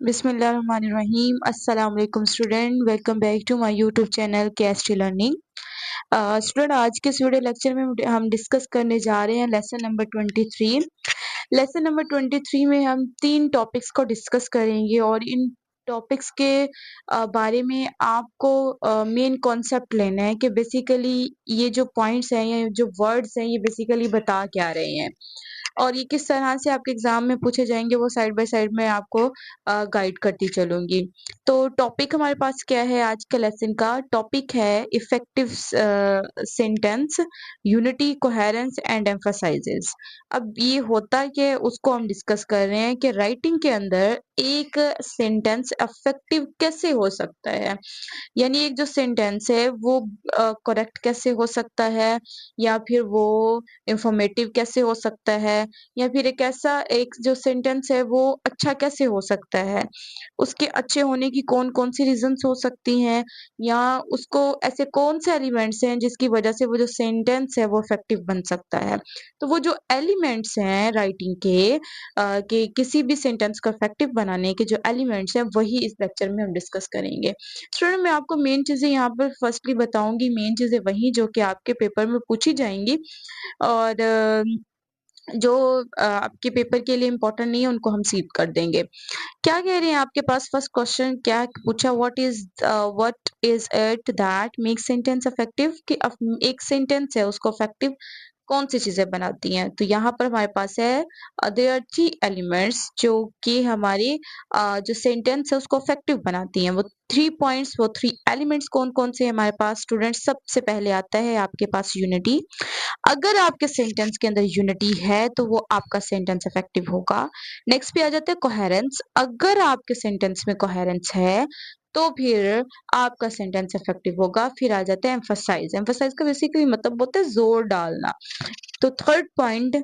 बिस्मिल्लाहिर्रहमानिर्रहीम अस्सलाम वालेकुम student welcome back to my YouTube channel KST learning. Student आज के इस वीडियो लेक्चर में हम डिस्कस करने जा रहे हैं लेसन नंबर 23। लेसन नंबर 23 में हम 3 टॉपिक्स को डिस्कस करेंगे और इन टॉपिक्स के बारे में आपको मेन कॉन्सेप्ट लेना है कि बेसिकली ये जो पॉइंट्स हैं या जो वर्ड्स हैं ये बेसिकली बता क्या रहे हैं और ये किस तरह से आपके एग्जाम में पूछे जाएंगे वो साइड बाय साइड में आपको गाइड करती चलूंगी। तो टॉपिक हमारे पास क्या है आज के लेसन का? टॉपिक है effective sentence, unity, coherence and emphasises. अब ये होता क्या है उसको हम डिस्कस कर रहे हैं कि राइटिंग के अंदर एक सेंटेंस इफेक्टिव कैसे हो सकता है, यानी एक जो सेंटेंस है वो करेक्ट कैसे हो सकता है, या फिर वो इंफॉर्मेटिव कैसे हो सकता है, या फिर एक ऐसा एक जो सेंटेंस है वो अच्छा कैसे हो सकता है, उसके अच्छे होने की कौन-कौन सी रीज़न्स हो सकती हैं, या उसको ऐसे कौन से एलिमेंट्स हैं जिसकी वजह से वो जो सेंटेंस है वो इफेक्टिव बन सकता है। तो वो जो एलिमेंट्स हैं राइटिंग के कि किसी भी सेंटेंस को इफेक्टिव बनाने के जो एलिमेंट्स हैं वही इस लेक्चर में हम डिस्कस करेंगे। स्टूडेंट मैं आपको मेन चीज़ें यहाँ पर फर्स्टली बताऊँगी, मेन चीज़ें वही जो कि आपके पेपर में पूछी जाएँगी और जो आपके पेपर के लिए इम्पोर्टेंट नहीं है उनको हम स्किप कर देंगे। क्या कह रहे हैं आपके पास फर्स्ट क्वेश्चन क्या पूछा, what is it that makes sentence effective, कि एक सेंटेंस है उसको इफेक्टिव कौन सी चीजें बनाती हैं। तो यहाँ पर हमारे पास है देयर आर 3 एलिमेंट्स जो कि हमारे जो सेंटेंस है उसको इफेक्टिव बनाती हैं। वो 3 पॉइंट्स, वो 3 एलिमेंट्स कौन कौन से हैं हमारे पास स्टूडेंट्स? सबसे पहले आता है आपके पास यूनिटी। अगर आपके सेंटेंस के अंदर यूनिटी है तो वो आपका सेंटेंस इफेक्टिव होगा। नेक्स्ट पे आ जाता है कोहेरेंस। अगर आपके सेंटेंस में कोहेरेंस है तो फिर आपका सेंटेंस इफेक्टिव होगा। फिर आ जाता है एम्फसाइज। एम्फसाइज का बेसिकली मतलब होता है जोर डालना। तो थर्ड पॉइंट,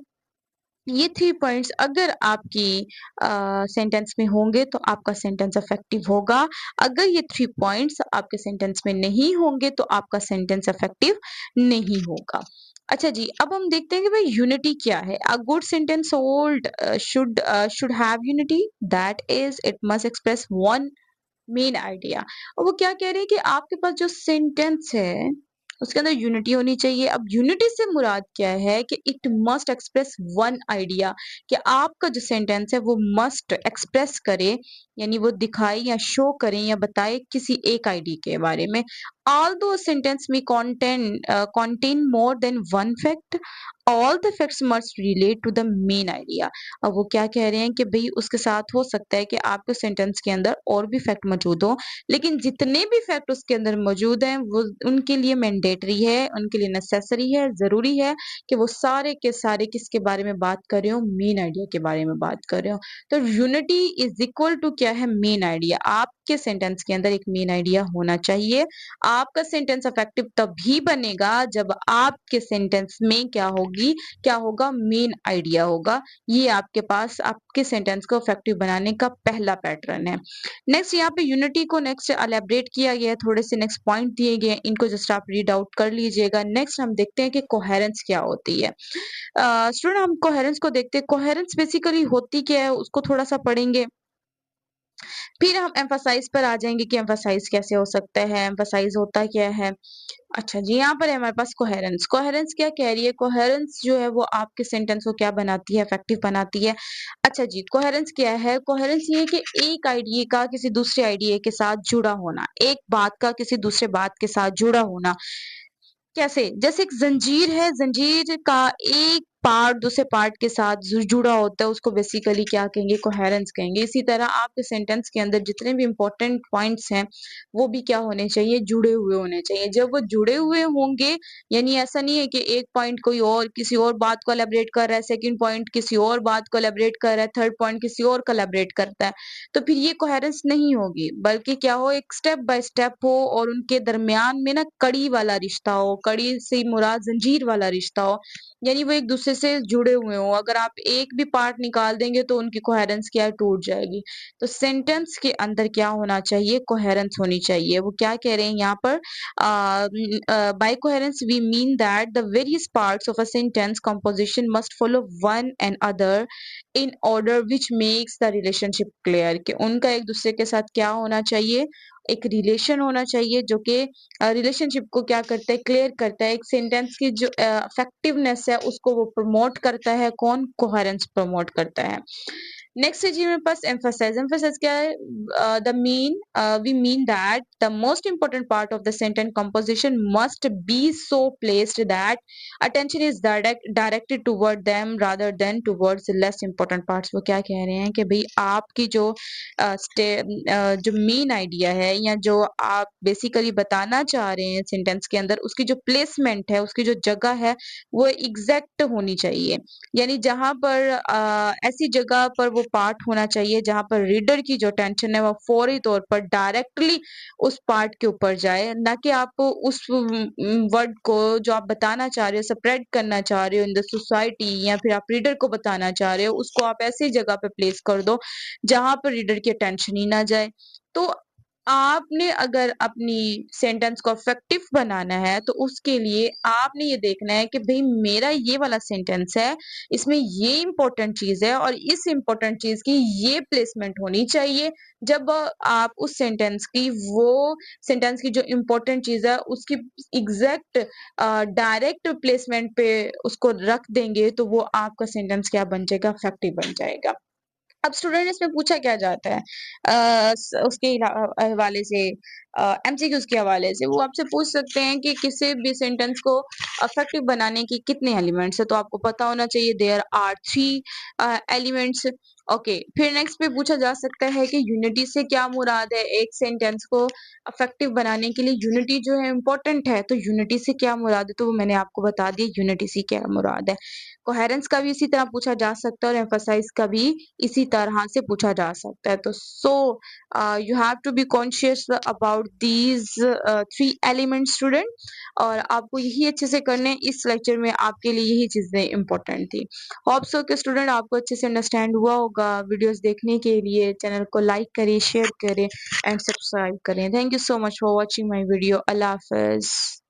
ये 3 पॉइंट्स अगर आपकी सेंटेंस में होंगे तो आपका सेंटेंस इफेक्टिव होगा। अगर ये 3 पॉइंट्स आपके सेंटेंस में नहीं होंगे तो आपका सेंटेंस इफेक्टिव नहीं होगा। अच्छा जी, अब हम देखते हैं कि भाई यूनिटी क्या है। A good sentence hold should have unity, that is it must express one main idea. और वो क्या कह रहे हैं कि आपके पास जो सेंटेंस है उसके अंदर यूनिटी होनी चाहिए। अब यूनिटी से मुराद क्या है कि it must express one idea, कि आपका जो सेंटेंस है वो मस्ट एक्सप्रेस करे, यानी वो दिखाए या शो करे या बताए किसी एक आइडिया के बारे में। although a sentence may contain more than one fact, all the facts must relate to the main idea। अब वो क्या कह रहे हैं कि भाई उसके साथ हो सकता है कि आपके सेंटेंस के अंदर और भी फैक्ट मौजूद हो, लेकिन जितने भी फैक्ट उसके अंदर मौजूद हैं वो उनके लिए मैंडेटरी है, उनके लिए नेसेसरी है, जरूरी है कि वो सारे के सारे किसके बारे में बात कर रहे हो? मेन आइडिया के बारे में बात कर रहे हो। तो यूनिटी इज इक्वल टू क्या है? Main idea. आपके सेंटेंस के अंदर एक मेन आइडिया होना चाहिए। आपका सेंटेंस इफेक्टिव तभी बनेगा जब आपके सेंटेंस में क्या होगा? मेन आइडिया होगा। ये आपके पास आपके सेंटेंस को इफेक्टिव बनाने का पहला पैटर्न है। नेक्स्ट यहाँ पे यूनिटी को नेक्स्ट एलैबोरेट किया गया है, थोड़े से नेक्स्ट पॉइंट दिए गए हैं, इनको जस्ट आप रीड आउट कर लीजिएगा। नेक्स्ट हम देखते हैं कि कोहेरेंस क्या होती है। स्टूडेंट हम कोहेरेंस को देखते हैं। कोहेरेंस बेसिकली होती क्या है उसको थोड़ा सा पढ़ेंगे, फिर हम एम्फसाइज पर आ जाएंगे कि एम्फसाइज कैसे हो सकता है, एम्फसाइज होता क्या है। अच्छा जी, यहाँ पर है हमारे पास कोहेरेंस। कोहेरेंस क्या कह रही है? कोहेरेंस जो है वो आपके सेंटेंस को क्या बनाती है? इफेक्टिव बनाती है। अच्छा जी, कोहेरेंस क्या है? कोहेरेंस ये है कि एक आइडिया का किसी दूसरे आइडिया के साथ जुड़ा होना, एक बात का किसी दूसरे बात के साथ जुड़ा होना। कैसे? जैसे एक जंजीर है, जंजीर का एक पार्ट दूसरे पार्ट के साथ जुड़ा होता है, उसको बेसिकली क्या कहेंगे? कोहेरेंस कहेंगे। इसी तरह आपके सेंटेंस के अंदर जितने भी इंपॉर्टेंट पॉइंट्स हैं वो भी क्या होने चाहिए? जुड़े हुए होने चाहिए। जब वो जुड़े हुए होंगे, यानी ऐसा नहीं है कि एक पॉइंट कोई और किसी और बात को एलैबोरेट कर रहा है, सेकंड पॉइंट किसी और बात को एलैबोरेट कर रहा है, थर्ड पॉइंट किसी और को एलैबोरेट करता है, तो फिर ये कोहेरेंस नहीं होगी। बल्कि क्या हो, एक स्टेप बाय स्टेप हो और उनके दरमियान में ना कड़ी वाला रिश्ता हो। कड़ी से मुराद जंजीर वाला रिश्ता हो, यानी वो एक दूसरे दूसरे से जुड़े हुए हों। अगर आप एक भी पार्ट निकाल देंगे तो उनकी कोहेरेंस क्या है, टूट जाएगी। तो सेंटेंस के अंदर क्या होना चाहिए, कोहेरेंस होनी चाहिए। वो क्या कह रहे हैं यहाँ पर, by coherence we mean that the various parts of a sentence composition must follow one and other in order which makes the relationship clear, कि उनका एक दूसरे के साथ क्या होना चाहिए, एक रिलेशन होना चाहिए जो कि रिलेशनशिप को क्या करता है, क्लियर करता है। एक सेंटेंस की जो इफेक्टिवनेस है उसको वो प्रमोट करता है। कौन, कोहेरेंस प्रमोट करता है। नेक्स्ट है जी मेरे पास एम्फसाइज। एम्फसाइज क्या है, the mean we mean that the most important part of the sentence composition must be so placed that attention is directed toward them rather than towards less important parts. वो क्या कह रहे हैं कि भाई आपकी जो जो मेन आइडिया है या जो आप बेसिकली बताना चाह रहे हैं सेंटेंस के अंदर, उसकी जो प्लेसमेंट है, उसकी जो जगह है, वो एग्जैक्ट होनी चाहिए। यानी जहाँ पर ऐसी जगह पर वो पार्ट होना चाहिए जहाँ पर रीडर की जो टेंशन है वो फौरी तौर पर डायरेक्टली उस पार्ट के ऊपर जाए, ना कि आप उस वर्ड को जो आप बताना चाह रहे हो, स्प्रेड करना चाह रहे हो इन द सोसाइटी, या फिर आप रीडर को बताना चाह रहे हो, उसको आप ऐसी जगह पे प्लेस कर दो जहां पर रीडर की अटेंशन ही ना जाए। तो आपने अगर अपनी सेंटेंस को इफेक्टिव बनाना है तो उसके लिए आपने ये देखना है कि भाई मेरा ये वाला सेंटेंस है, इसमें ये इम्पोर्टेंट चीज है और इस इम्पोर्टेंट चीज की ये प्लेसमेंट होनी चाहिए। जब आप उस सेंटेंस की जो इम्पोर्टेंट चीज है उसकी एग्जैक्ट डायरेक्ट प्लेसमेंट पे उसको रख देंगे तो वो आपका सेंटेंस क्या बन जाएगा, इफेक्टिव बन जाएगा। अब स्टूडेंट इसमें पूछा क्या जाता है उसके हवाले से, एमसीक्यूज के हवाले से वो आपसे पूछ सकते हैं कि किसी भी सेंटेंस को इफेक्टिव बनाने की कितने एलिमेंट्स है। तो आपको पता होना चाहिए देयर आर 3 एलिमेंट्स। ओके, फिर नेक्स्ट पे पूछा जा सकता है कि यूनिटी से क्या मुराद है। एक सेंटेंस को इफेक्टिव बनाने के लिए यूनिटी जो है इम्पोर्टेंट है, तो यूनिटी से क्या मुराद है, तो वो मैंने आपको बता दिया यूनिटी से क्या मुराद है। कोहेरेंस का भी इसी तरह पूछा जा सकता है और एम्फसाइज का भी इसी तरह से पूछा जा सकता है। तो you have to be conscious about these 3 elements student, और आपको यही अच्छे से करने हैं। इस लेक्चर में आपके लिए यही चीजें इंपॉर्टेंट थी। होप सो कि स्टूडेंट आपको अच्छे से अंडरस्टैंड हुआ होगा। वीडियोस देखने के लिए चैनल को लाइक करें, शेयर करें एंड सब्सक्राइब करें। Thank you so much for watching my video. Allah Hafiz.